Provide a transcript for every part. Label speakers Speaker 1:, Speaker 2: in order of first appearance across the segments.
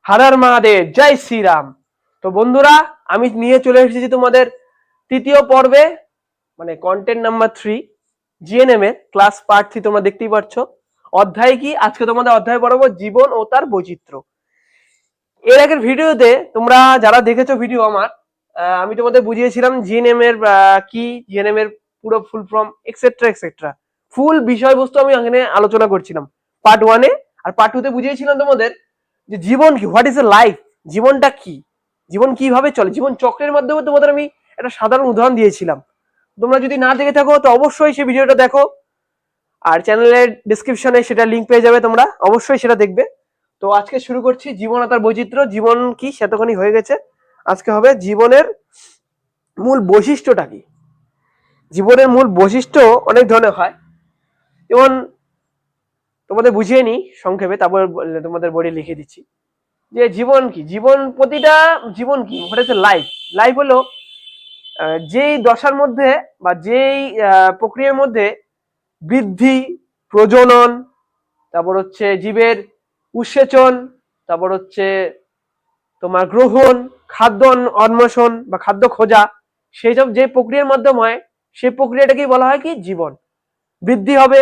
Speaker 1: হর হর মহাদেব, জয় শ্রীরাম। তো বন্ধুরা, আমি নিয়ে চলে এসেছি তোমাদের তৃতীয় পর্বে, মানে কন্টেন্ট নাম্বার 3, জিএনএম এর ক্লাস পার্ট 3। তোমরা দেখতেই পাচ্ছ অধ্যায় কি। আজকে তোমাদের অধ্যায় পড়াবো জীবন ও তার বৈচিত্র্য। এর আগের ভিডিওতে তোমরা যারা দেখেছো ভিডিও আমার, আমি তোমাদের বুঝিয়েছিলাম জিএনএম এর কি, জিএনএম এর পুরো ফুল ফর্ম এক্সেট্রা এক্সেট্রা, ফুল বিষয়বস্তু আমি এখানে আলোচনা করছিলাম পার্ট 1-এ। আর পার্ট 2-তে বুঝিয়েছিলাম তোমাদের যে জীবন কি, হোয়াট ইজ এ লাইফ, জীবনটা কি, জীবন কিভাবে চলে, জীবন চক্রের মাধ্যমে তোমাদের আমি একটা সাধারণ উদাহরণ দিয়েছিলাম। তোমরা যদি না দেখে থাকো তো অবশ্যই সেই ভিডিওটা দেখো, আর চ্যানেলের ডিসক্রিপশনে সেটা লিংক পেয়ে যাবে, তোমরা অবশ্যই সেটা দেখবে। তো আজকে শুরু করছি জীবন আর তার বৈচিত্র্য। জীবন কি সেতখানি হয়ে গেছে, আজকে হবে জীবনের মূল বৈশিষ্ট্যটা কি। জীবনের মূল বৈশিষ্ট্য অনেক ধরনের হয়, যেমন তোমাদের বুঝিয়ে নি সংক্ষেপে, তারপর তোমাদের বোর্ডে লিখে দিচ্ছি যে জীবন কি। জীবন, প্রতিটা জীবন কি, হোয়াট ইজ লাইফ। লাইফ হলো যেই দশার মধ্যে বা যেই প্রক্রিয়ার মধ্যে বৃদ্ধি, প্রজনন, তারপর হচ্ছে জীবের উৎসেচন, তারপর হচ্ছে তোমার গ্রহণ, খাদ্য অন্বেষণ বা খাদ্য খোঁজা, সেই সব যে প্রক্রিয়ার মাধ্যমে হয়, সেই প্রক্রিয়াটাকেই বলা হয় কি জীবন। বৃদ্ধি হবে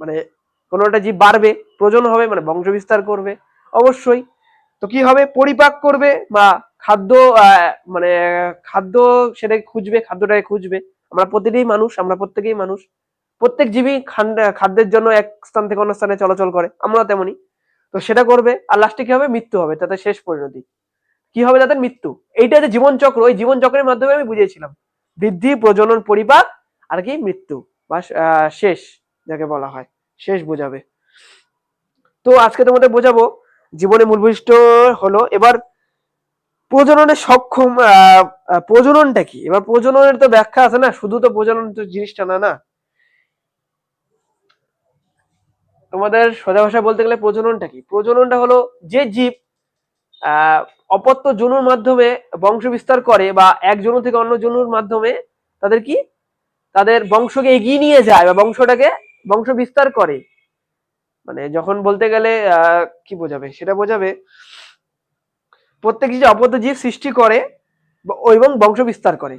Speaker 1: মানে কোনো একটা জীব বাড়বে, প্রজনন হবে মানে বংশ বিস্তার করবে অবশ্যই। তো কি হবে, পরিপাক করবে বা খাদ্য মানে খাদ্য সেটাকে খুঁজবে, খাদ্যটাকে খুঁজবে। আমরা প্রতিটাই মানুষ, আমরা প্রত্যেকেই মানুষ, প্রত্যেক জীবী খাদ্যের জন্য এক স্থান থেকে অন্য স্থানে চলাচল করে, আমরা তেমনি। তো সেটা করবে, আর লাস্টে কি হবে, মৃত্যু হবে, তাদের শেষ পরিণতি কি হবে, তাদের মৃত্যু। এইটা যে জীবন চক্র, ওই জীবন চক্রের মাধ্যমে আমি বুঝিয়েছিলাম বৃদ্ধি, প্রজনন, পরিপাক আর কি মৃত্যু বা শেষ, যাকে বলা হয় শেষ বোঝাবে। তো আজকে তোমাদের বোঝাবো জীবনের মূল বৈশিষ্ট্য হলো এবার প্রজননের সক্ষম, প্রজননটা কি। এবার প্রজননের তো ব্যাখ্যা আছে না, শুধু তো প্রজনন তো জিনিসটা না না। তোমাদের সোজা ভাষায় বলতে গেলে প্রজননটা কি, প্রজননটা হলো যে জীব আহ অপত্য জনুর মাধ্যমে বংশ বিস্তার করে বা এক জনু থেকে অন্য জনুর মাধ্যমে তাদের কি, তাদের বংশকে এগিয়ে নিয়ে যায় বা বংশ বিস্তার করে। মানে যখন বলতে গেলে কি বোঝাবে, সেটা বোঝাবে প্রত্যেক জীব অপত্য জীব সৃষ্টি করে এবং বংশ বিস্তার করে।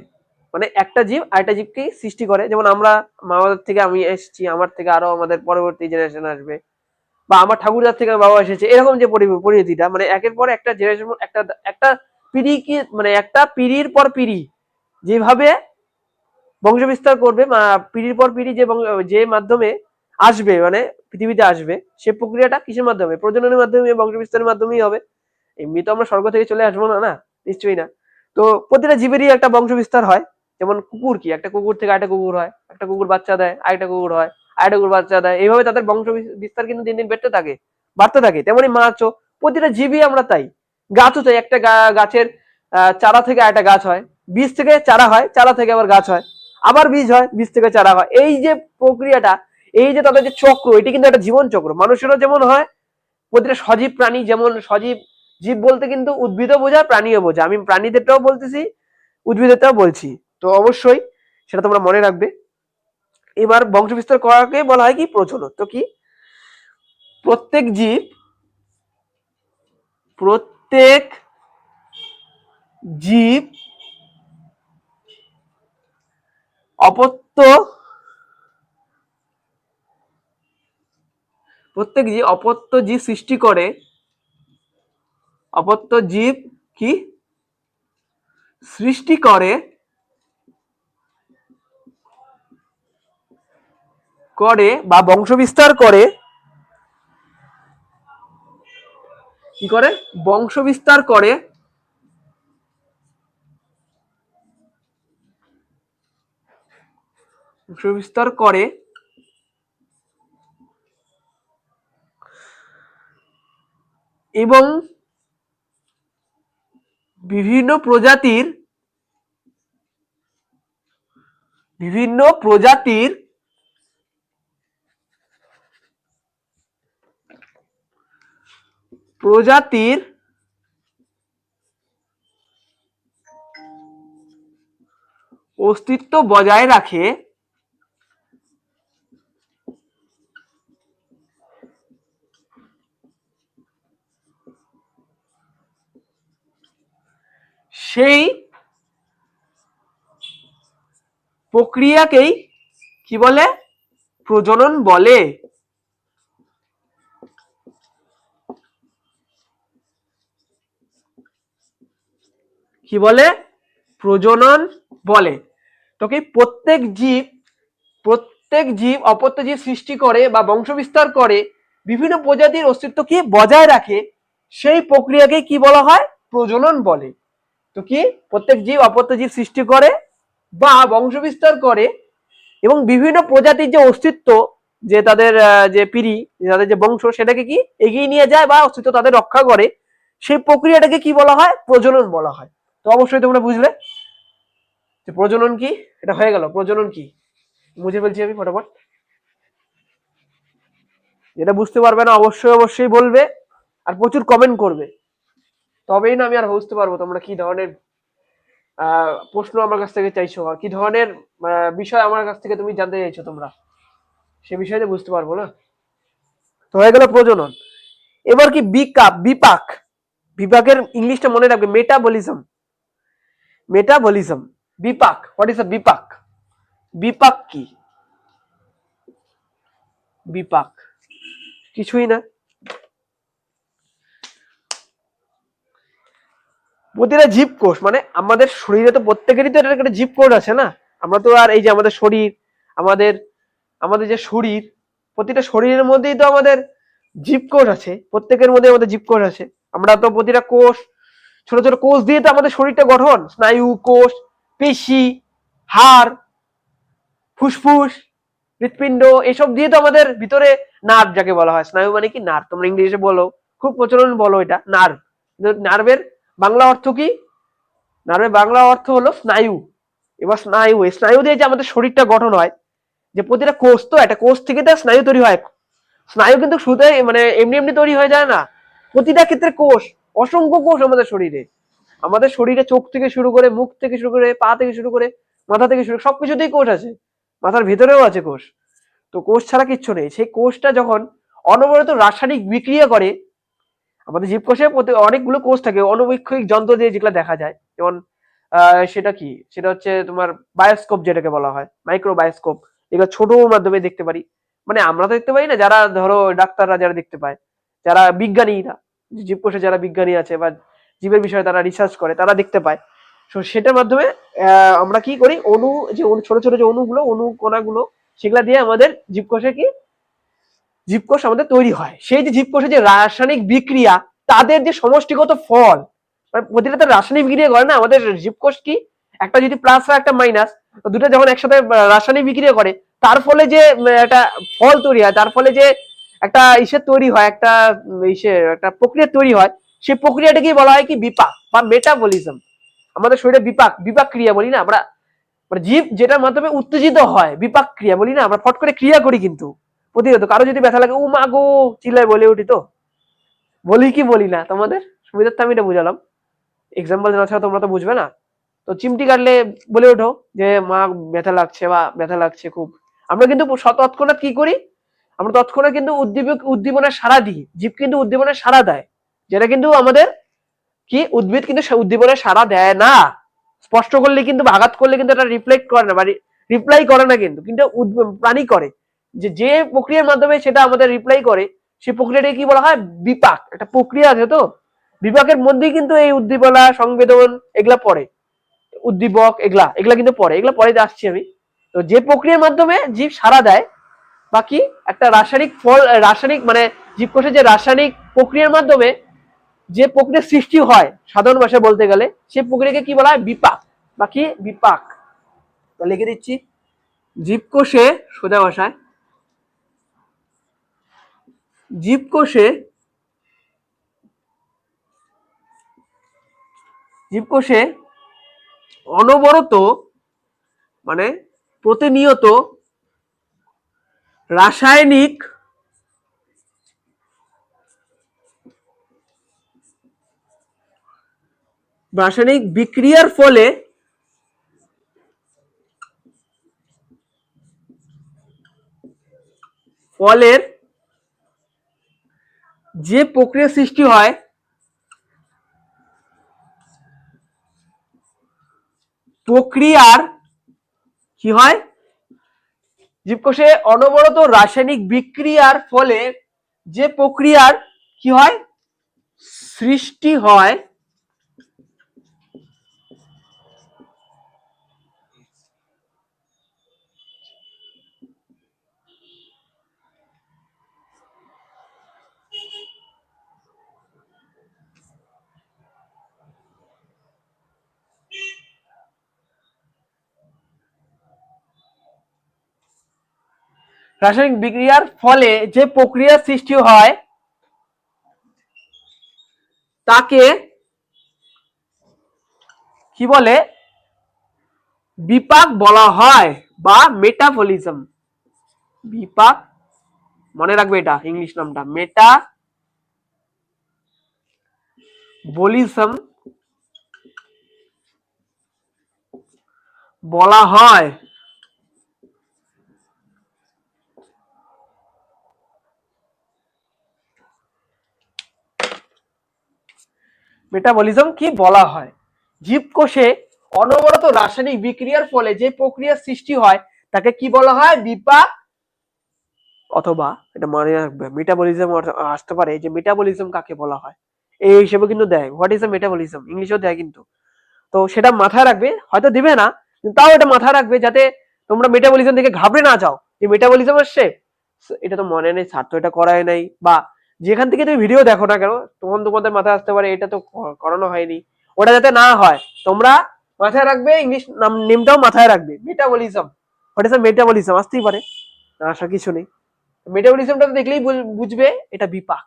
Speaker 1: মানে একটা জীব আরেকটা জীবকে সৃষ্টি করে, যেমন আমরা, আমাদের থেকে আমি এসেছি, আমার থেকে আরো আমাদের পরবর্তী জেনারেশন আসবে, বা আমার ঠাকুরদার থেকে বাবা এসেছে, এরকম যে পরিণতিটা, মানে একের পর একটা জেনারেশন, একটা একটা পিড়ি কি, মানে একটা পিড়ির পর পিড়ি যেভাবে বংশ বিস্তার করবে, পিড়ির পর পিড়ি যে মাধ্যমে আসবে, মানে পৃথিবীতে আসবে, সে প্রক্রিয়াটা কিসের মাধ্যমে, প্রজননের মাধ্যমে, বংশ বিস্তারের মাধ্যমেই হবে। এমনি তো আমরা স্বর্গ থেকে চলে আসবো না, না নিশ্চয়ই না। তো প্রতিটা জীবেরই একটা বংশ বিস্তার হয়। যেমন কুকুর কি, একটা কুকুর থেকে আরেকটা কুকুর হয়, একটা কুকুর বাচ্চা দেয়, আরেকটা কুকুর হয়, আরেকটা কুকুর বাচ্চা দেয়, এইভাবে তাদের বংশ বিস্তার কিন্তু দিন দিন বাড়তে থাকে। তেমনি মাছও, প্রতিটা জীবই আমরা তাই। গাছও তাই, একটা গাছের চারা থেকে আরেকটা গাছ হয়, বীজ থেকে চারা হয়, চারা থেকে আবার গাছ হয়, আবার বীজ হয়, বীজ থেকে চারা হয়। এই যে প্রক্রিয়াটা, এই যে তাদের যে চক্র, এটি কিন্তু একটা জীবন চক্র। মানুষেরও যেমন হয়, প্রতিটা সজীব প্রাণী, যেমন সজীব জীব বলতে কিন্তু উদ্ভিদও বোঝায়, প্রাণীও বোঝায়। আমি প্রাণীদেরটাও বলতেছি, উদ্ভিদেরটাও বলছি, তো অবশ্যই সেটা তোমরা মনে রাখবে। এবার বংশ বিস্তার করাকে বলা হয় কি প্রজনন। তো কি, প্রত্যেক জীব, প্রত্যেক জীব অপত্য, প্রত্যেক জীব অপত্য জীব সৃষ্টি করে, অপত্য জীব কি সৃষ্টি করে, করে বা বংশ বিস্তার করে, কি করে, বংশ বিস্তার করে বংশ বিস্তার করে এবং বিভিন্ন প্রজাতির, বিভিন্ন প্রজাতির প্রজাতির অস্তিত্ব বজায় রাখে, সেই প্রক্রিয়াকেই কি বলে? প্রজনন বলে। কি বলে? প্রজনন বলে। তো কি প্রত্যেক জীব অপত্য জীব সৃষ্টি করে বা বংশ বিস্তার করে, বিভিন্ন প্রজাতির অস্তিত্বকে বজায় রাখে, সেই প্রক্রিয়াকে কি বলা হয়? প্রজনন বলে। তো কি প্রত্যেক জীব অপত্য জীব সৃষ্টি করে বা বংশ বিস্তার করে এবং বিভিন্ন প্রজাতির যে অস্তিত্ব, যে তাদের যে পিড়ি, তাদের যে বংশ, সেটাকে কি এগিয়ে নিয়ে যায় বা অস্তিত্ব তাদের রক্ষা করে, সেই প্রক্রিয়াটাকে কি বলা হয়? প্রজনন বলা হয়। তো অবশ্যই তোমরা বুঝলে যে প্রজনন কি। এটা হয়ে গেল প্রজনন কি, বুঝে ফেলছি আমি ফটাফট। যেটা বুঝতে পারবে না অবশ্যই বলবে আর প্রচুর কমেন্ট করবে, তবেই না আমি আর বুঝতে পারবো তোমরা কি ধরনের প্রশ্ন আমার কাছ থেকে চাইছো আর কি ধরনের বিষয় আমার কাছ থেকে তুমি জানতে চাইছো তোমরা, সে বিষয়ে বুঝতে পারবো না। তো হয়ে গেল প্রজনন। এবার কি বিপাক। বিপাকের ইংলিশটা মনে রাখবে, মেটাবলিজম। বিপাক, হোয়াট ইজ আ বিপাক? বিপাক কি? বিপাক কিছুই না। প্রতিটা জীবকোষ, মানে আমাদের শরীরে তো প্রত্যেকেরই তো একটা জীবকোষ আছে না। আমরা তো আর এই যে আমাদের শরীর, আমাদের আমাদের যে শরীর, প্রতিটা শরীরের মধ্যেই তো আমাদের জীবকোষ আছে, প্রত্যেকের মধ্যে আমাদের জীবকোষ আছে। আমরা তো প্রতিটা কোষ, ছোট ছোট কোষ দিয়ে তো আমাদের শরীরটা গঠন, স্নায়ু কোষ, পেশি, হাড়, ফুসফুস, হৃৎপিণ্ড, এসব দিয়ে তো আমাদের ভিতরে নার্ভ, যাকে বলা হয় স্নায়ু মানে কি নার্ভ, তোমরা ইংলিশে বলো, খুব প্রচলন বলো এটা নার্ভ। নার্ভের বাংলা অর্থ কি? নার্ভের বাংলা অর্থ হলো স্নায়ু। এবার স্নায়ু দিয়ে যে আমাদের শরীরটা গঠন হয়, যে প্রতিটা কোষ, তো একটা কোষ থেকে তো স্নায়ু তৈরি হয়। স্নায়ু কিন্তু শুধু মানে এমনি এমনি তৈরি হয়ে যায় না, প্রতিটা ক্ষেত্রে কোষ, অসংখ্য কোষ আমাদের শরীরে। আমাদের শরীরে চোখ থেকে শুরু করে, মুখ থেকে শুরু করে, পা থেকে শুরু করে, মাথা থেকে শুরু, সবকিছুতেই কোষ আছে। মাথার ভেতরেও আছে কোষ। তো কোষ ছাড়া কিচ্ছু নেই। সেই কোষটা যখন অনবরত রাসায়নিক বিক্রিয়া করে, আমাদের জীবকোষে অনেকগুলো কোষ থাকে, অণুবীক্ষণিক যন্ত্র দিয়ে যেগুলো দেখা যায়, যেমন সেটা কি, সেটা হচ্ছে তোমার বায়োস্কোপ, যেটাকে বলা হয় মাইক্রো বায়োস্কোপ। এগুলো ছোট মাধ্যমে দেখতে পারি, মানে আমরা তো দেখতে পাই না, যারা ধরো ডাক্তাররা যারা দেখতে পায়, যারা বিজ্ঞানীরা, জীবকোষে যারা বিজ্ঞানী আছে বা জীবের বিষয়ে তারা রিসার্চ করে, তারা দেখতে পায়। তো সেটার মাধ্যমে আমরা কি করি, ছোট ছোট যে অনু কণাগুলো, সেগুলা দিয়ে আমাদের জীবকোষ আমাদের তৈরি হয়। সেই যে জীবকোষের যে রাসায়নিক বিক্রিয়া, তাদের যে সমষ্টিগত ফল, মানে প্রতিটা তো রাসায়নিক বিক্রিয়া করে না আমাদের জীবকোষ, কি একটা যদি প্লাস হয় একটা মাইনাস, দুটো যখন একসাথে রাসায়নিক বিক্রিয়া করে, তার ফলে যে একটা ফল তৈরি হয়, তার ফলে যে একটা তৈরি হয়, একটা প্রক্রিয়া তৈরি হয়, সেই প্রক্রিয়াটাকে বলা হয় কি বিপাক বা মেটাবলিজম। আমাদের শরীরে বিপাক ক্রিয়া বলি না আমরা, মানে জীব যেটার মাধ্যমে উত্তেজিত হয়, বিপাক ক্রিয়া বলি না আমরা, ফট করে ক্রিয়া করি কিন্তু প্রতিরোধ। কারো যদি ব্যথা লাগে, ও মা গো, চিল্লায় বলে উঠি, তো বলি কি বলি না? তোমাদের সুবিধার্থে আমি এটা বুঝালাম, এক্সাম্পল জানা ছাড়া তোমরা তো বুঝবে না। তো চিমটি কাটলে বলে ওঠো যে মা ব্যথা লাগছে বা ব্যথা লাগছে খুব। আমরা কিন্তু তৎক্ষণাৎ কি করি, আমরা তৎক্ষণাৎ কিন্তু উদ্দীপনার সাড়া দিই। জীব কিন্তু উদ্দীপনার সাড়া দেয়, যেটা কিন্তু আমাদের কি, উদ্ভিদ কিন্তু উদ্দীপনার সাড়া দেয় না। স্পষ্ট করলে কিন্তু, আঘাত করলে কিন্তু এটা রিফ্লেক্ট করে না বা রিপ্লাই করে না, কিন্তু কিন্তু প্রাণী করে। যে প্রক্রিয়ার মাধ্যমে সেটা আমাদের রিপ্লাই করে, সেই প্রক্রিয়াটাকে কি বলা হয়? বিপাক। একটা প্রক্রিয়া আছে, তো বিপাকের মধ্যেই কিন্তু এই উদ্দীপনা, সংবেদন এগুলা পড়ে, উদ্দীপক এগুলা এগুলা কিন্তু পড়ে, এগুলা পরে আসছি আমি। তো যে প্রক্রিয়ার মাধ্যমে জীব সাড়া দেয়, বাকি একটা রাসায়নিক মানে জীবকোষের যে রাসায়নিক প্রক্রিয়ার মাধ্যমে যে প্রক্রিয়ার সৃষ্টি হয়, সাধারণ ভাষায় বলতে গেলে সেই প্রক্রিয়াকে কি বলা হয়? বিপাক। বাকি বিপাক লিখে দিচ্ছি, জীবকোষে, সোজা ভাষায় জীবকোষে জীবকোষে অনবরত, মানে প্রতিনিয়ত রাসায়নিক বিক্রিয়ার ফলে ফলের যে প্রক্রিয়া সৃষ্টি হয়, প্রক্রিয়ার কি হয়, জীবকোষে অনবরত রাসায়নিক বিক্রিয়ার ফলে যে প্রক্রিয়ার কি হয়, সৃষ্টি হয়, রাসায়নিক বিক্রিয়ার ফলে যে প্রক্রিয়ার সৃষ্টি হয় তাকে কি বলে, বিপাক বলা হয় বা মেটাবলিজম। বিপাক, মনে রাখবে এটা ইংলিশ নামটা, মেটাবলিজম বলা হয়। মেটাবলিজম কি বলা হয়, জীবকোষে অনবরত রাসায়নিক বিক্রিয়ার ফলে যে প্রক্রিয়ার সৃষ্টি হয় তাকে কি বলা হয়, বিপাক, অথবা এটা মনে রাখবে মেটাবলিজম আসতে পারে যে মেটাবলিজম কাকে বলা হয়, এই হিসেবে কিন্তু দেয়, হোয়াট ইজ এ মেটাবলিজম, ইংলিশেও দেয় কিন্তু। তো সেটা মাথায় রাখবে, হয়তো দিবে না কিন্তু তাও এটা মাথায় রাখবে যাতে তোমরা মেটাবলিজম থেকে ঘাবড়ে না যাও যে মেটাবলিজম আসছে, এটা তো মনে নেই, স্যার তো এটা করায় নাই, বা যেখান থেকে তুমি ভিডিও দেখো না কেন তখন তোমাদের মাথায় আসতে পারে এটা তো করানো হয়নি। ওটা যাতে না হয় তোমরা মাথায় রাখবে, ইংলিশ নেমটাও মাথায় রাখবে, মেটাবলিজম, হোয়াট ইজ মেটাবলিজম আসতেই পারে, না আসা কিছু নেই। মেটাবলিজমটা দেখলেই বুঝবে এটা বিপাক,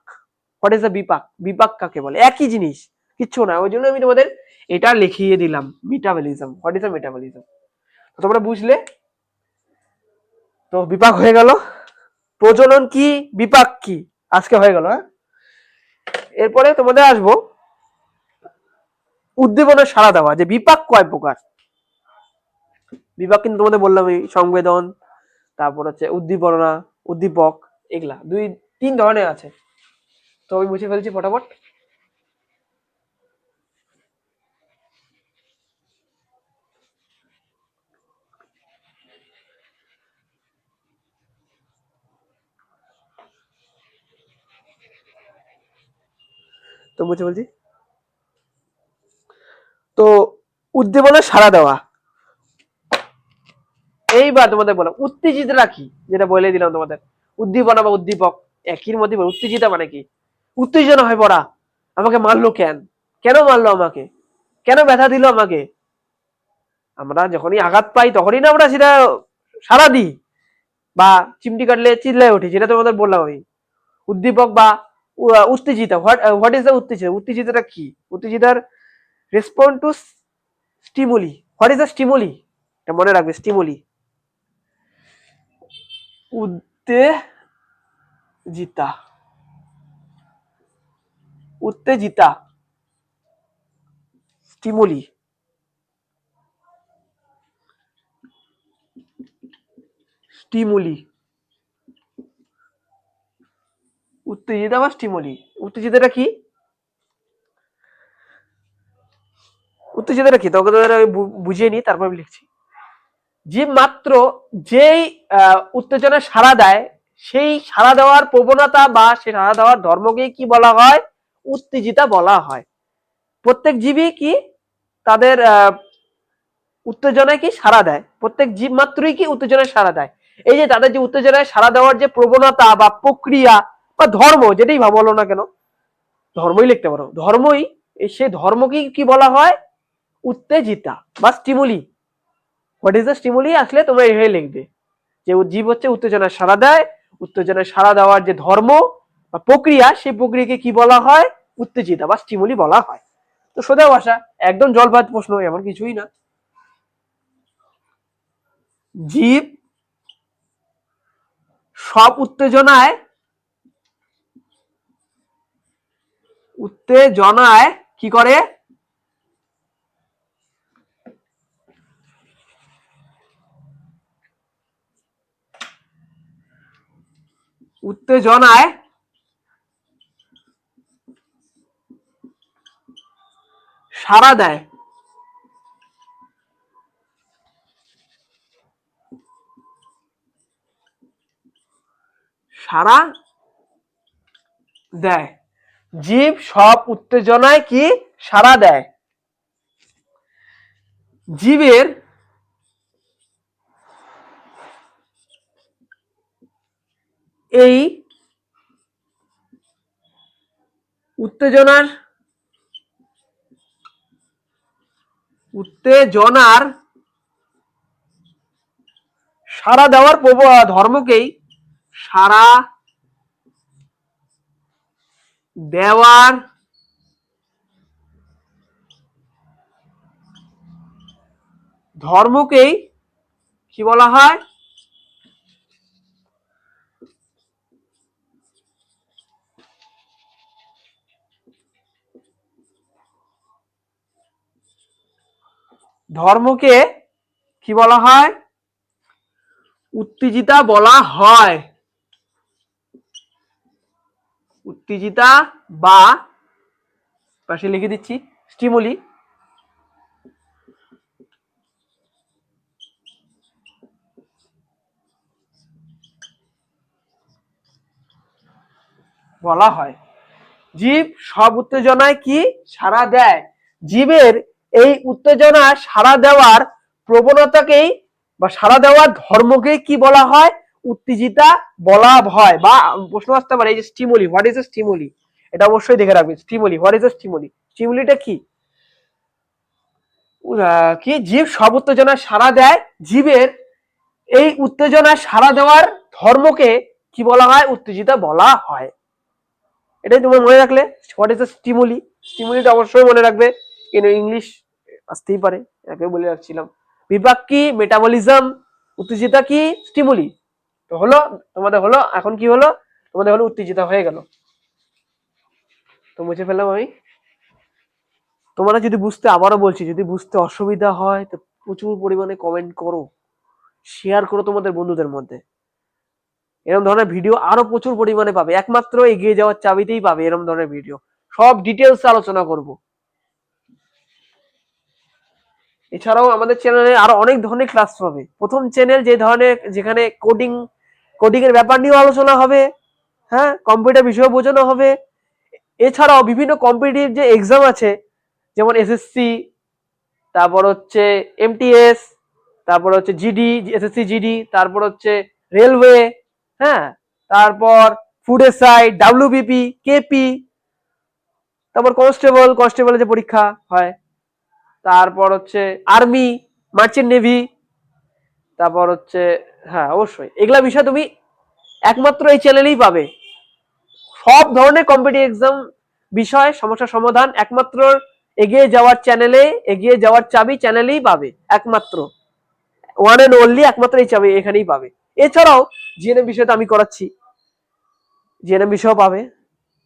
Speaker 1: হোয়াট ইজ বিপাক, বিপাক কাকে বলে, একই জিনিস, কিচ্ছু না, ওই জন্য আমি তোমাদের এটা লিখিয়ে দিলাম, মেটাবলিজম, হোয়াট ইজ মেটাবলিজম। তোমরা বুঝলে তো, বিপাক হয়ে গেল, প্রজনন কি, বিপাক কি, আজকে হয়ে গেল। হ্যাঁ, এরপরে তোমাদের আসবো উদ্দীপনা সাড়া দেওয়া, যে বিপাক কয় প্রকার। বিপাক কিন্তু তোমাদের বললাম এই সংবেদন, তারপর হচ্ছে উদ্দীপনা, উদ্দীপক, এগুলা দুই তিন ধরনের আছে। তো আমি মুছে ফেলছি ফটাফট। তো মুছে ফেলছি। তো উদ্দীপনা সাড়া দেওয়া, এইবার তোমাদের বলো উত্তেজিতরা কি, যেটা বলে দিলাম তোমাদের, উদ্দীপনা বা উদ্দীপক একই মধ্যে। উত্তেজিতা মানে কি, উত্তেজনা হয়ে পড়া, আমাকে মারলো কেন, কেন মারলো আমাকে, কেন ব্যথা দিল আমাকে। আমরা যখনই আঘাত পাই তখনই না আমরা সেটা সাড়া দিই, বা চিমটি কাটলে চিল্লায় উঠি, যেটা তোমাদের বললাম আমি। উদ্দীপক বা উত্তেজিত, হোয়াট ইজ দ্য উত্তেজিত, উত্তেজিতটা কি, উত্তেজিতার respond to stimuli, what is the stimuli, এটা মনে রাখবে, স্টিমুলি, উত্তেজিতা, উত্তেজিতা, স্টিমুলি, স্টিমুলি, উত্তেজিতা বা স্টিমুলি। উত্তেজিতাটা কি, উত্তেজিতাটা কি তোকে বুঝিয়ে নি, তারপর আমি লিখছি। যে মাত্র যেই উত্তেজনা সাড়া দেয়, সেই সাড়া দেওয়ার প্রবণতা বা সে সাড়া দেওয়ার ধর্মকে কি বলা হয়, উত্তেজিতা বলা হয়। প্রত্যেক জীবই কি তাদের উত্তেজনায় কি সাড়া দেয়, প্রত্যেক জীব মাত্রই কি উত্তেজনায় সাড়া দেয়। এই যে তাদের যে উত্তেজনায় সাড়া দেওয়ার যে প্রবণতা বা প্রক্রিয়া বা ধর্ম, যেটাই বলো না কেন, ধর্মই লিখতে পারো, ধর্মই, সে ধর্মকে কি বলা হয়, উত্তেজিতা বা stimuli. What is the stimuli আসলে তোমরা এইভাবে লিখবে যে জীব হচ্ছে উত্তেজনায় সাড়া দেয়, উত্তেজনায় সাড়া দেওয়ার যে ধর্ম বা প্রক্রিয়া, সেই প্রক্রিয়াকে কি বলা হয়, উত্তেজিতা বা স্টিমুলি বলা হয়। তো সোজা ভাষা, একদম জলপাত প্রশ্ন, এমন কিছুই না। জীব সব উত্তেজনায়, উত্তেজনায় কি করে, উত্তেজনায় সাড়া দেয়, সাড়া দেয়। জীব সব উত্তেজনায় কি সাড়া দেয়। জীবের এই উত্তেজনার সাড়া দেওয়ার ধর্মকেই সাড়া দেওয়ার ধর্মকেই কি বলা হয়? ধর্মকে কি বলা হয়? উত্তেজিতা বলা হয়। উত্তেজিতা বা পাশে লিখে দিচ্ছি স্টিমুলি বলা হয়। জীব সব উত্তেজনায় কি সাড়া দেয়। জীবের এই উত্তেজনা সাড়া দেওয়ার প্রবণতাকেই বা সাড়া দেওয়ার ধর্মকে কি বলা হয়? উত্তেজিতা বলা হয়। বা প্রশ্ন আসতে পারে এই যে stimuli, what is a stimuli, এটা অবশ্যই দেখে রাখবেন। Stimuli, what is a stimuli, স্টিমুলিটা কি? কি জীব সব উত্তেজনা সাড়া দেয়। জীবের এই উত্তেজনা সাড়া দেওয়ার ধর্মকে কি বলা হয়? উত্তেজিতা বলা হয়। এটাই তোমরা মনে রাখলে হোয়াট ইজ দ্য স্টিমুলি। স্টিমুলিটা অবশ্যই মনে রাখবে, কিন্তু ইংলিশ আসতেই পারে, এটাকে বলে রাখছিলাম। বিপাক কি? মেটাবলিজম। উত্তেজিতা কি? স্টিমুলি। তো হলো তোমাদের, হলো এখন কি হলো তোমাদের? হলো উত্তেজিতা হয়ে গেল। তো মুছে ফেললাম আমি। তোমরা যদি বুঝতে, আবারও বলছি, যদি বুঝতে অসুবিধা হয় তো প্রচুর পরিমাণে কমেন্ট করো, শেয়ার করো তোমাদের বন্ধুদের মধ্যে। এরকম ধরনের ভিডিও আরো প্রচুর পরিমাণে পাবে, একমাত্র এগিয়ে যাওয়ার চাবিতেই পাবে এরকম ধরনের ভিডিও। সব ডিটেলস আলোচনা করব। এছাড়াও আমাদের চ্যানেলে আরো অনেক ধরনের ক্লাস পাবে। প্রথম চ্যানেল যে ধরনের, যেখানে কোডিং এর ব্যাপার নিয়ে আলোচনা হবে, হ্যাঁ, কম্পিউটার বিষয় বোঝানো হবে। এছাড়াও বিভিন্ন কম্পিটিটিভ যে এক্সাম আছে, যেমন এসএসসি, তারপর হচ্ছে এমটিএস, তারপর হচ্ছে জিডি, এসএসসি জিডি, তারপর হচ্ছে রেলওয়ে, হ্যাঁ, তারপর ফুড এসআই, ডাব্লিউবিপি, কেপি, তারপর কনস্টেবলের যে পরীক্ষা হয়, তারপর হচ্ছে আর্মি, মার্চেন্ট নেভি, তারপর হচ্ছে, হ্যাঁ অবশ্যই এগুলা বিষয় তুমি একমাত্র এই চ্যানেলেই পাবে। সব ধরনের কম্পিটিটিভ এক্সাম বিষয়, সমস্যা সমাধান একমাত্র এগিয়ে যাওয়ার চ্যানেলে, এগিয়ে যাওয়ার চাবি চ্যানেলেই পাবে। একমাত্র ওয়ান এন্ড অনলি, একমাত্র এই চাবি এখানেই পাবে। এছাড়াও জিএনএম বিষয়টা আমি করাচ্ছি, জিএনএম বিষয় পাবে।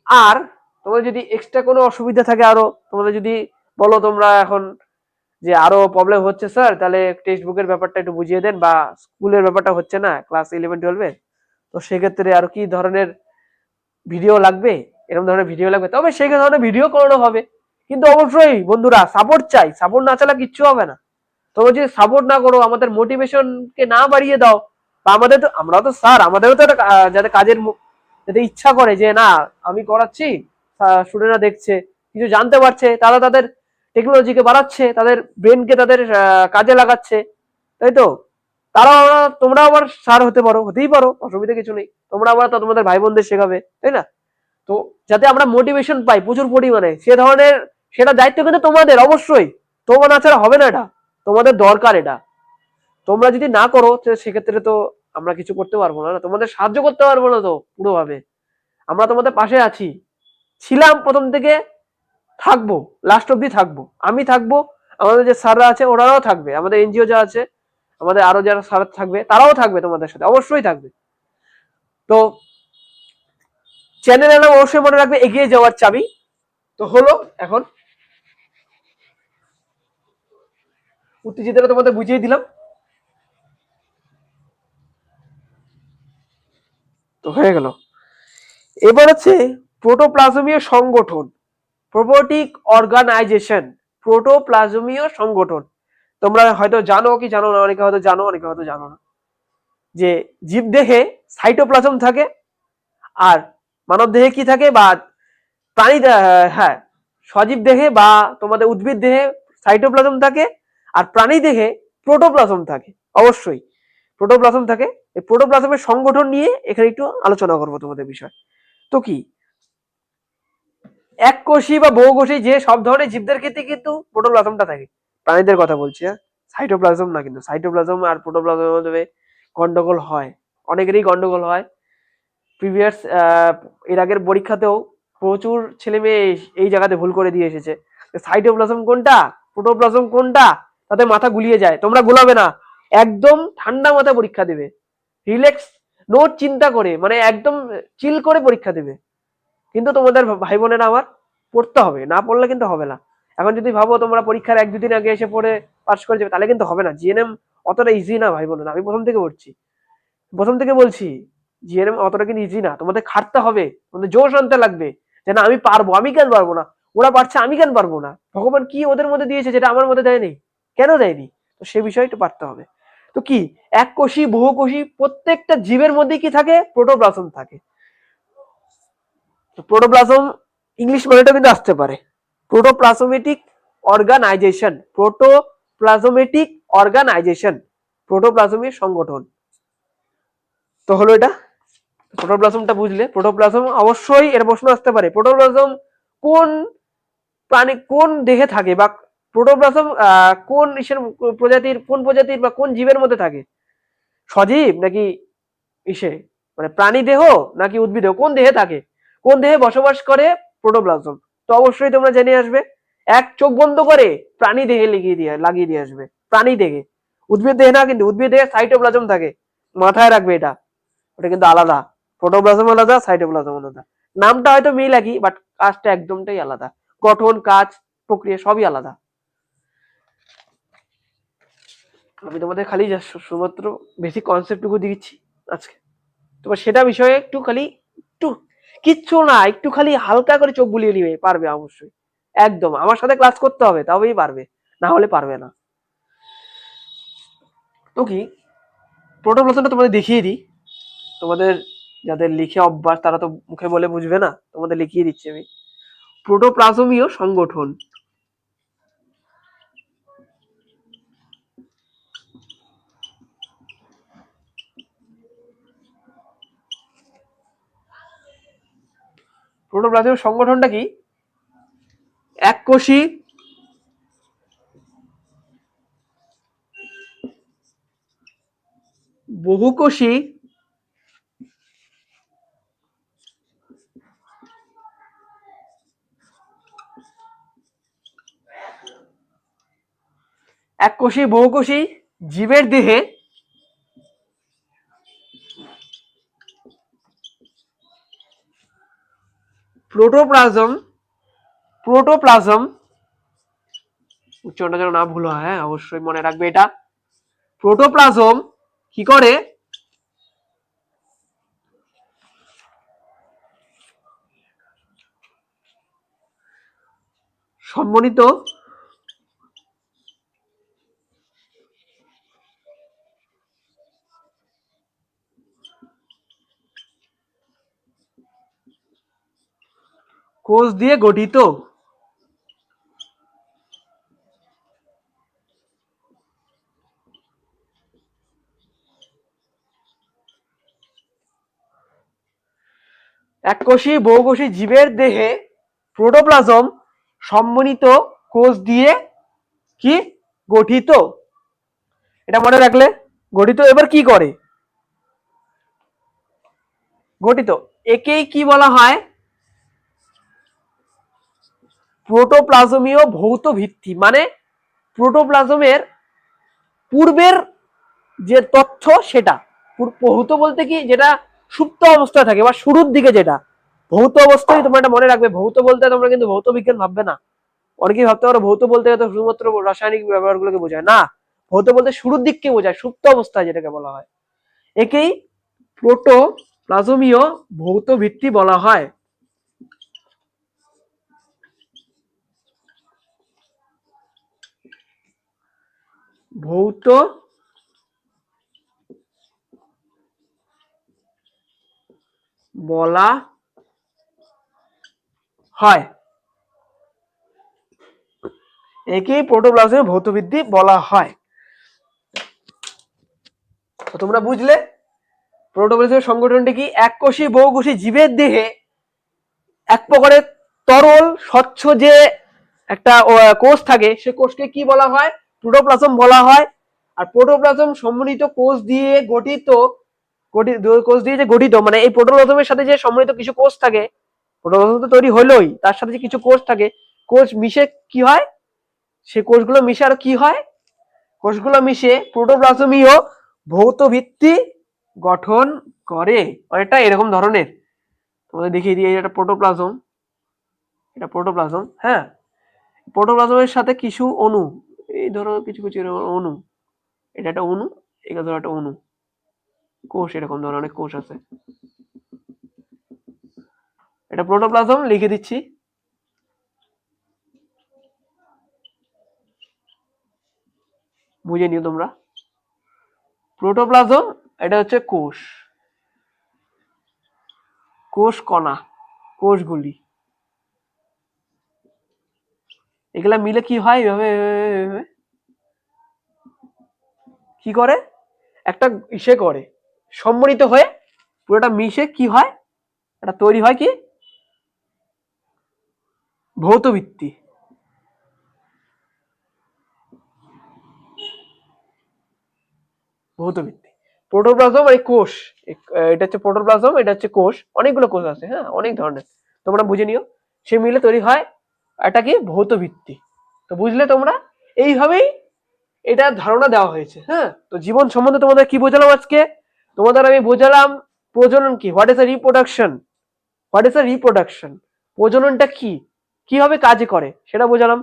Speaker 1: আর তোমার যদি এক্সট্রা কোনো অসুবিধা থাকে, আরো তোমাদের যদি বলো তোমরা এখন যে আরো প্রবলেম হচ্ছে স্যার, তাহলে টেক্সট বুকের ব্যাপারটা একটু বুঝিয়ে দেন, বা স্কুলের ব্যাপারটা হচ্ছে না ক্লাস 11-12-এ, তো সেক্ষেত্রে আর কি ধরনের ভিডিও লাগবে, এরকম ধরনের ভিডিও লাগবে, তবে সেই ধরনের ভিডিও করানো হবে। কিন্তু অবশ্যই বন্ধুরা সাপোর্ট চাই, সাপোর্ট না চাইলে কিচ্ছু হবে না। তোমরা যদি সাপোর্ট না করো, আমাদের মোটিভেশনকে না বাড়িয়ে দাও, বা আমাদের তো, আমরাও তো স্যার, আমাদেরও তো একটা যাতে কাজের যাতে ইচ্ছা করে যে না আমি করাচ্ছি, স্টুডেন্টরা দেখছে, কিছু জানতে পারছে, তারা তাদের টেকনোলজিকে বাড়াচ্ছে, তাদের ব্রেনকে তাদের কাজে লাগাচ্ছে, তাই তো? তারাও, তোমরা আবার স্যার হতে পারো, হতেই পারো, অসুবিধা কিছু নেই। তোমরা আবার তোমাদের ভাই বোনদের শেখাবে, তাই না? তো যাতে আমরা মোটিভেশন পাই প্রচুর পরিমাণে, সে ধরনের, সেটা দায়িত্ব কিন্তু তোমাদের, অবশ্যই। তোমরা না ছাড়া হবে না, এটা তোমাদের দরকার। এটা তোমরা যদি না করো সেক্ষেত্রে তো আমরা কিছু করতে পারবো না, তোমাদের সাহায্য করতে পারবো না তো পুরোভাবে। আমরা তোমাদের পাশে আছি, ছিলাম প্রথম থেকে, থাকবো, লাস্ট অব্দি থাকবো, আমি থাকবো, আমাদের যে স্যাররা আছে ওরাও থাকবে, আমাদের এনজিও যা আছে, আমাদের আরো যারা স্যার থাকবে তারাও থাকবে তোমাদের সাথে, অবশ্যই থাকবে। তো চ্যানেলের নাম অবশ্যই মনে রাখবে, এগিয়ে যাওয়ার চাবি। তো হলো এখন উত্তেজিতটা তোমাদের বুঝিয়ে দিলাম, তো হয়ে গেল। এবার হচ্ছে প্রোটোপ্লাজমীয় সংগঠন, প্রোটোটিক অর্গানাইজেশন, প্রোটোপ্লাজমীয় সংগঠন। তোমরা হয়তো জানো কি জানো না, অনেকে হয়তো জানো, অনেকে হয়তো জানো না, যে জীবদেহে সাইটোপ্লাজম থাকে, আর মানব দেহে কি থাকে বা প্রাণী হ্যাঁ, সজীব দেহে বা তোমাদের উদ্ভিদ দেহে সাইটোপ্লাজম থাকে, আর প্রাণী দেহে প্রোটোপ্লাজম থাকে। অবশ্যই প্রোটোপ্লাজম থাকে। এই প্রোটোপ্লাজমের সংগঠন নিয়ে এখানে একটু আলোচনা করবো তোমাদের বিষয়। তো কি এককোষী বা বহুকোষী যে সব ধরনের জীবদের ক্ষেত্রে কিন্তু প্রোটোপ্লাজমটা থাকে। প্রাণীদের কথা বলছি, হ্যাঁ, সাইটোপ্লাজম না। কিন্তু সাইটোপ্লাজম আর প্রোটোপ্লাজমের মধ্যে গন্ডগোল হয়, অনেকেরই গন্ডগোল হয়। প্রিভিয়াস এর আগের পরীক্ষাতেও প্রচুর ছেলে মেয়ে এই জায়গাতে ভুল করে দিয়ে এসেছে। সাইটোপ্লাজম কোনটা, প্রোটোপ্লাজম কোনটা, তাতে মাথা গুলিয়ে যায়। তোমরা গুলাবে না, একদম ঠান্ডা মাথায় পরীক্ষা দেবে, রিল্যাক্স, নোট চিন্তা করে, মানে একদম চিল করে পরীক্ষা দেবে। কিন্তু তোমাদের ভাই বোনেরা আমার পড়তে হবে, না পড়লে কিন্তু হবে না। এখন যদি ভাবো তোমরা পরীক্ষার 1-2 দিন আগে এসে পড়ে পাস করে যাবে, তাহলে কিন্তু হবে না। জিএনএম অতটা ইজি না ভাই বোনেরা, আমি প্রথম থেকে পড়ছি, প্রথম থেকে বলছি, জিএনএম অতটা কিন্তু ইজি না। তোমাদের খাটতে হবে, তোমাদের জোশ আনতে লাগবে যে না আমি পারবো, আমি কেন পারবো না, ওরা পারছে আমি কেন পারবো না, ভগবান কি ওদের মধ্যে দিয়েছে যেটা আমার মধ্যে দেয়নি, কেন দেয়নি, তো সে বিষয়টা পারতে হবে। তো কি এককোষী বহুকোষী প্রত্যেকটা জীবের মধ্যে কি থাকে, প্রোটোপ্লাজম থাকে। প্রোটোপ্লাজম ইংলিশ মানেটা কিন্তু আসতে পারে প্রোটোপ্লাজমেটিক অর্গানাইজেশন, প্রোটোপ্লাজমেটিক অর্গানাইজেশন, প্রোটোপ্লাজমের সংগঠন। তো হলো এটা, প্রোটোপ্লাজমটা বুঝলে। প্রোটোপ্লাজম অবশ্যই এর প্রশ্ন আসতে পারে, প্রোটোপ্লাজম কোন প্রাণী কোন দেহে থাকে, বা প্রোটোপ্লাজম কোন ইসের প্রজাতির বা কোন জীবের মধ্যে থাকে, সজীব নাকি ইসে, মানে প্রাণী দেহ নাকি উদ্ভিদ দেহ, কোন দেহে থাকে, কোন দেহে বসবাস করে প্রোটোপ্লাজম। তো অবশ্যই তোমরা জেনে আসবে, এক চোখ বন্ধ করে প্রাণী দেহে লাগিয়ে দিয়ে আসবে, প্রাণী দেহে, উদ্ভিদ দেহে না। কিন্তু উদ্ভিদ দেহে সাইটোপ্লাজম থাকে, মাথায় রাখবে এটা, ওটা কিন্তু আলাদা। প্রোটোপ্লাজম আলাদা, সাইটোপ্লাজম আলাদা। নামটা হয়তো মিল একই, বাট কাজটা একদমটাই আলাদা, গঠন কাজ প্রক্রিয়া সবই আলাদা। আমি তোমাদের খালি শুধুমাত্র বেসিক কনসেপ্টটুকু দিচ্ছি আজকে, তোমার সেটা বিষয়ে একটু খালি একটু, কিচ্ছু না, একটু খালি হালকা করে চোখ বুলিয়ে নিবে, পারবে অবশ্যই। একদম আমার সাথে ক্লাস করতে হবে, তবেই পারবে, না হলে পারবে না। তো কি প্রোটোপ্লাজমটা তোমাদের দেখিয়ে দিই, তোমাদের যাদের লিখে অভ্যাস তারা তো মুখে বলে বুঝবে না, তোমাদের লিখিয়ে দিচ্ছি আমি। প্রোটোপ্লাজমীয় সংগঠন, প্রোটোপ্লাজমীয় সংগঠনটা কি, এককোষী বহুকোষী এককোষী বহুকোষী জীবের দেহে প্রোটোপ্লাজম উচ্চারণটা যেন না ভুল হয়, হ্যাঁ অবশ্যই মনে রাখবে এটা। প্রোটোপ্লাজম কি করে, সমন্বিত কোষ দিয়ে গঠিত এককোষী বহুকোষী জীবের দেহে প্রোটোপ্লাজম সমন্বিত কোষ দিয়ে কি গঠিত, এটা মনে রাখলে। গঠিত, এবার কি করে গঠিত, একেই কি বলা হয়, প্রোটোপ্লাজমীয় ভৌত ভিত্তি। মানে প্রোটোপ্লাজমের পূর্বের যে তথ্য সেটা, ভৌত বলতে কি, যেটা সুপ্ত অবস্থায় থাকে বা শুরুর দিকে যেটা ভৌত অবস্থায়, তোমরা এটা মনে রাখবে। ভৌত বলতে তোমরা কিন্তু ভৌত বিজ্ঞান ভাববে না, অনেকেই ভাবতে পারো ভৌত বলতে গেলে শুধুমাত্র রাসায়নিক ব্যবহারগুলোকে বোঝায়, না, ভৌত বলতে শুরুর দিককে বোঝায়, সুপ্ত অবস্থায় যেটাকে বলা হয়। একেই প্রোটোপ্লাজমীয় ভৌত ভিত্তি বলা হয়। ভৌত বলা হয়, একেই প্রোটোপ্লাজমের ভৌত বৃদ্ধি বলা হয়। তো তোমরা বুঝলে প্রোটোপ্লাজমের সংগঠনটি কি? এককোষী বহুকোষী জীবের দেহে এক প্রকারের তরল স্বচ্ছ যে একটা কোষ থাকে, সে কোষকে কি বলা হয়? প্রোটোপ্লাজম বলা হয়। আর প্রোটোপ্লাজম সমন্বিত কোষ দিয়ে গঠিত, কোষ দিয়ে যে গঠিত, মানে এই প্রোটোপ্লাজমের সাথে যে সমন্বিত কিছু কোষ থাকে, প্রোটোপ্লাজম তো তৈরি হলোই, তার সাথে যে কিছু কোষ থাকে, কোষ মিশে কি হয়? সে কোষগুলো মিশে আর কি হয়? কোষগুলো মিশে প্রোটোপ্লাজমীয় ভৌত ভিত্তি গঠন করে। অনেকটা এরকম ধরনের। তোমাদের দেখিয়ে দিই, এটা প্রোটোপ্লাজম, এটা প্রোটোপ্লাজম। হ্যাঁ, প্রোটোপ্লাজমের সাথে কিছু অণু, এই ধরো কিছু কিছু অণু, এটা একটা অণু, এটা ধরো একটা অণু, কোষ, এরকম ধরনের অনেক কোষ আছে। এটা প্রোটোপ্লাজম লিখে দিচ্ছি। বুঝে নিও তোমরা। প্রোটোপ্লাজম এটা হচ্ছে কোষ, কোষ কণা, কোষগুলি, এগুলা মিলে কি হয়? এভাবে কি করে? একটা ইসে করে, সম্মিলিত হয়ে পুরোটা মিশে কি হয়? এটা তৈরি হয় কি? ভৌত ভিত্তি। ভৌত ভিত্তি প্রোটোপ্লাজম এই কোষ, এটা হচ্ছে প্রোটোপ্লাজম, এটা হচ্ছে কোষ, অনেকগুলো কোষ আছে, হ্যাঁ, অনেক ধরনের, তোমরা বুঝে নিও। সে মিলে তৈরি হয় এটা কি? ভৌত ভিত্তি। তো বুঝলে তোমরা? এইভাবেই এটা ধারণা দেওয়া হয়েছে। হ্যাঁ, তো জীবন সম্বন্ধে তোমাদের কি বোঝালাম আজকে? তোমাদের আমি বোঝালাম প্রজনন কি, what is a reproduction, what is a reproduction, প্রজননটা কি, কিভাবে কাজ করে সেটা বোঝালাম।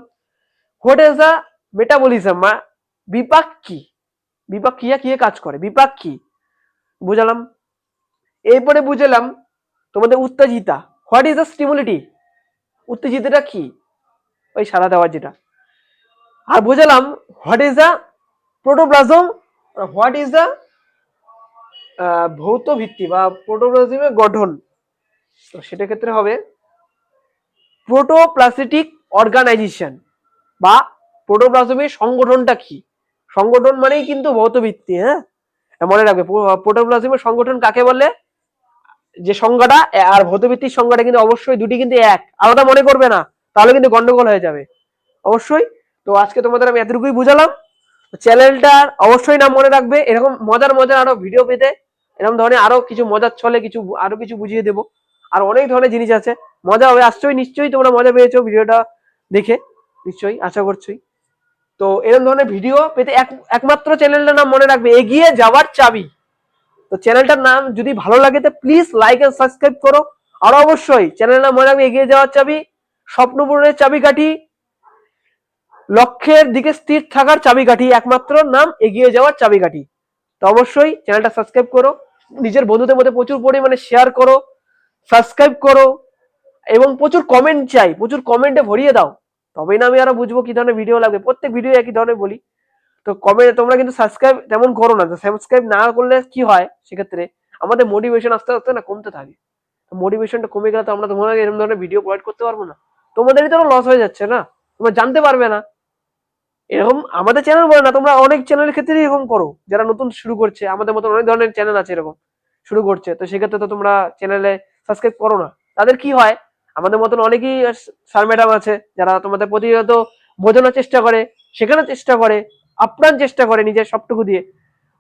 Speaker 1: হোয়াট ইজ আ মেটাবলিজম, বিপাক কি, বিপাক ক্রিয়া কি কাজ করে, বিপাক কি, বুঝালাম। এরপরে বুঝালাম তোমাদের উত্তেজিতা, হোয়াট ইজ আ স্টিমুলেটিভ, উত্তেজিতটা কি, ওই সাড়া দেওয়ার যেটা। আর বুঝালাম what is a protoplasm, what is a ভৌত ভিত্তি বা প্রোটোপ্লাজমের গঠন। তো সেটা ক্ষেত্রে হবে প্রোটোপ্লাস্টিক অর্গানাইজেশন বা প্রোটোপ্লাজমের সংগঠনটা কি। সংগঠন মানেই কিন্তু ভৌত ভিত্তি। হ্যাঁ, মনে রাখবে প্রোটোপ্লাজমের সংগঠন কাকে বলে, যে সংজ্ঞাটা আর ভৌত ভিত্তির সংজ্ঞাটা কিন্তু অবশ্যই দুটি কিন্তু এক, আলাদা মনে করবে না, তাহলে কিন্তু গন্ডগোল হয়ে যাবে অবশ্যই। তো আজকে তোমাদের আমি এতটুকুই বুঝালাম। চ্যানেলটার অবশ্যই নাম মনে রাখবে, এরকম মজার মজার আরো ভিডিও পেতে, এরকম ধরনের আরো কিছু মজার ছলে কিছু আরো কিছু বুঝিয়ে দেবো। আর অনেক ধরনের জিনিস আছে, মজা হবে আসছেই, নিশ্চয়ই তোমরা মজা পেয়েছো ভিডিওটা দেখে, নিশ্চয়ই আশা করছি। তো এরকম ধরনের ভিডিও পেতে একমাত্র চ্যানেলটার নাম মনে রাখবে, এগিয়ে যাওয়ার চাবি। তো চ্যানেলটার নাম যদি ভালো লাগে তো প্লিজ লাইক এন্ড সাবস্ক্রাইব করো। আর অবশ্যই চ্যানেলের নাম মনে রাখবে, এগিয়ে যাওয়ার চাবি, স্বপ্ন পূরণের চাবিকাঠি, লক্ষ্যের দিকে স্থির থাকার চাবিকাঠি, একমাত্র নাম এগিয়ে যাওয়ার চাবিকাঠি। তো অবশ্যই চ্যানেলটা সাবস্ক্রাইব করো, নিজের বন্ধুদের মধ্যে প্রচুর পরিমাণে শেয়ার করো, সাবস্ক্রাইব করো, এবং প্রচুর কমেন্ট চাই, প্রচুর কমেন্টে ভরিয়ে দাও, তবেই না আমি আরো বুঝবো কি ধরনের ভিডিও লাগবে। প্রত্যেক ভিডিও একই ধরনের বলি। তো কমেন্ট তোমরা কিন্তু সাবস্ক্রাইব তেমন করো না, তো সাবস্ক্রাইব না করলে কি হয়, সেক্ষেত্রে আমাদের মোটিভেশন আস্তে আস্তে না কমতে থাকে। মোটিভেশনটা কমে গেলে তো আমরা তোমাদের এরকম ধরনের ভিডিও প্রোভাইড করতে পারবো না, তোমাদেরই তো লস হয়ে যাচ্ছে না, তোমরা জানতে পারবে না। এরকম আমাদের চ্যানেল বলে না, তোমরা অনেক চ্যানেলের ক্ষেত্রে এরকম করো, যারা নতুন শুরু করছে, আমাদের মতো অনেক ধরনের চ্যানেল আছে এরকম শুরু করছে, তো সেক্ষেত্রে তো তোমরা চ্যানেলে সাবস্ক্রাইব করো না। তাদের কি হয়, আমাদের মতন অনেকেই স্যার ম্যাডাম আছে যারা তোমাদের প্রতিনিয়ত বোঝানোর চেষ্টা করে, শেখানোর চেষ্টা করে, আপ্রাণ চেষ্টা করে নিজের সবটুকু দিয়ে।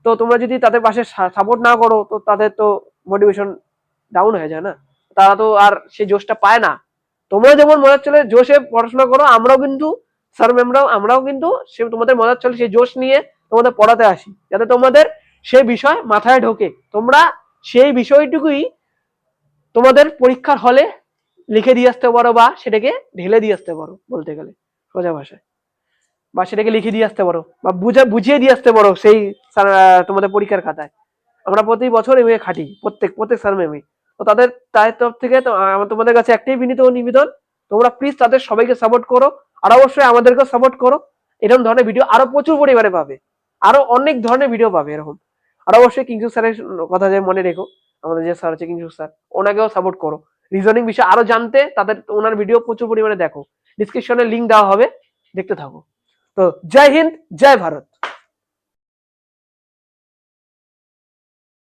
Speaker 1: তো তোমরা যদি তাদের পাশে সাপোর্ট না করো, তো তাদের তো মোটিভেশন ডাউন হয়ে যায় না, তারা তো আর সেই জোশটা পায় না। তোমরা যেমন মজার চলে জোশে পড়াশোনা করো, আমরাও কিন্তু স্যার ম্যামরাও আমরাও কিন্তু সে তোমাদের মজার চলে সেই জোশ নিয়ে তোমাদের পড়াতে আসি, যাতে তোমাদের সেই বিষয় মাথায় ঢোকে, তোমরা সেই বিষয়টুকুই তোমাদের পরীক্ষার হলে লিখে দিয়ে আসতে পারো, বা সেটাকে ঢেলে দিয়ে আসতে পারো, বলতে গেলে সোজা ভাষায়, বা সেটাকে লিখে দিয়ে আসতে পারো, বা বুঝিয়ে দিয়ে আসতে পারো সেই তোমাদের পরীক্ষার খাতায়। আমরা প্রতি বছর এভাবে খাটি, প্রত্যেক স্যার ম্যামই। তো তাদের তরফ থেকে তো আমার তোমাদের কাছে একটাই বিনীত নিবেদন, তোমরা প্লিজ তাদের সবাইকে সাপোর্ট করো, আর অবশ্যই আমাদেরকেও সাপোর্ট করো। এরকম ধরনের ভিডিও আরো প্রচুর পরিমাণে পাবে, আরো অনেক ধরনের ভিডিও পাবে এরকম। আর অবশ্যই কিংসু স্যারের কথা যে মনে রেখো, আমাদের যে স্যার আছে কিংসুক স্যার, ওনাকেও সাপোর্ট করো। রিজনিং বিষয়ে আরো জানতে তাদের ওনার ভিডিও প্রচুর পরিমাণে দেখো, ডিসক্রিপশনে লিঙ্ক দেওয়া হবে, দেখতে থাকো। তো জয় হিন্দ, জয় ভারত।